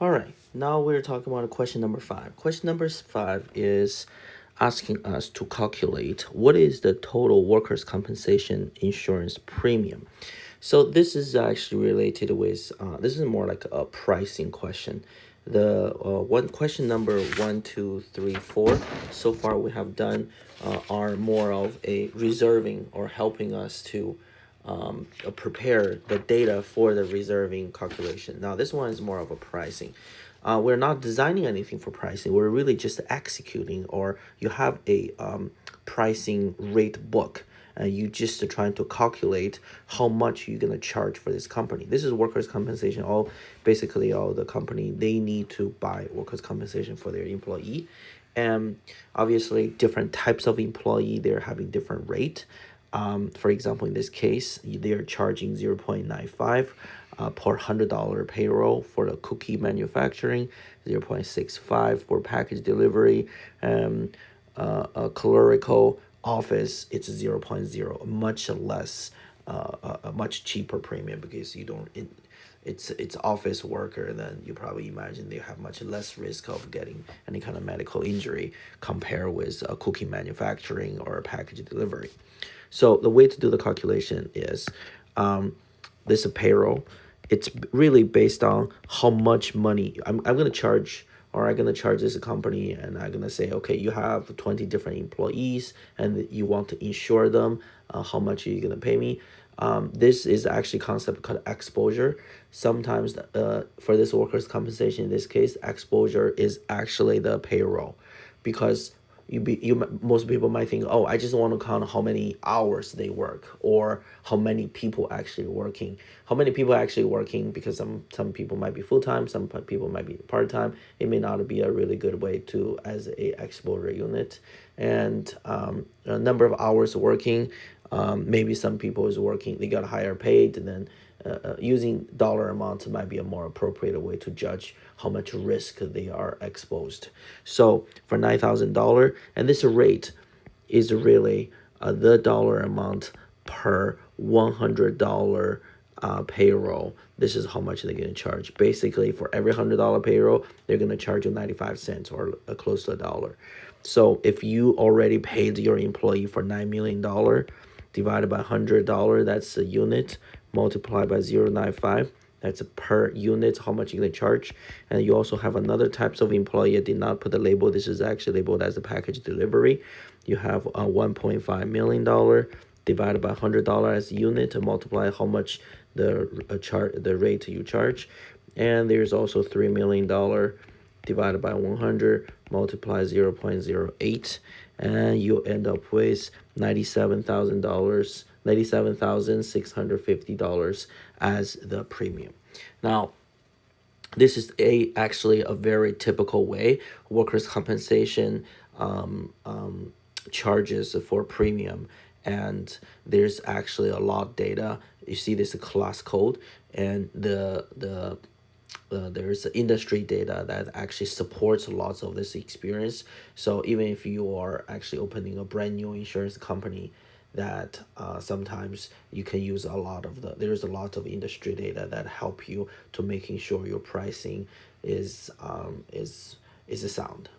All right, now we're talking about question number 5. Question number 5 is asking us to calculate what is the total workers' compensation insurance premium. So this is actually related with, this is more like a pricing question. The one question number 1, 2, 3, 4 so far we have done are more of a reserving or helping us to prepare the data for the reserving calculation. Now this one is more of a pricing. We're not designing anything for pricing. We're really just executing, or you have a pricing rate book and you just trying to calculate how much you're going to charge for this company. This is workers' compensation. Basically all the company, they need to buy workers' compensation for their employee. And obviously different types of employee, they're having different rate. For example, in this case, they're charging 0.95 per $100 payroll for the cookie manufacturing, 0.65 for package delivery, a clerical office, it's 0.0, much less, a much cheaper premium because you don't. It's office worker, then you probably imagine they have much less risk of getting any kind of medical injury compared with a cookie manufacturing or a package delivery. So the way to do the calculation is this payroll. It's really based on how much money I'm going to charge, or I'm going to charge this company, and I'm going to say, okay, you have 20 different employees and you want to insure them. How much are you going to pay me? This is actually a concept called exposure. Sometimes for this workers' compensation, in this case, exposure is actually the payroll, because most people might think, oh, I just want to count how many hours they work, or how many people actually working. How many people actually working, because some people might be full-time, some people might be part-time. It may not be a really good way to as a exposure unit. And a number of hours working, maybe some people is working, they got higher paid, and then using dollar amount might be a more appropriate way to judge how much risk they are exposed. So for $9,000, and this rate is really the dollar amount per $100 payroll. This is how much they're going to charge. Basically, for every $100 payroll, they're going to charge you 95 cents, or close to $1. So if you already paid your employee for $9 million, divided by $100, that's a unit, multiplied by 0.95, that's per unit, how much you're going to charge. And you also have another types of employee. I did not put the label. This is actually labeled as a package delivery. You have a $1.5 million divided by $100 as a unit to multiply how much the rate you charge. And there's also $3 million divided by 100, multiply 0.08, and you end up with $97,650 as the premium. Now, this is actually a very typical way workers' compensation charges for premium, and there's actually a lot of data. You see this class code, and there's industry data that actually supports lots of this experience. So even if you are actually opening a brand new insurance company, that sometimes you can use there's a lot of industry data that help you to making sure your pricing is sound.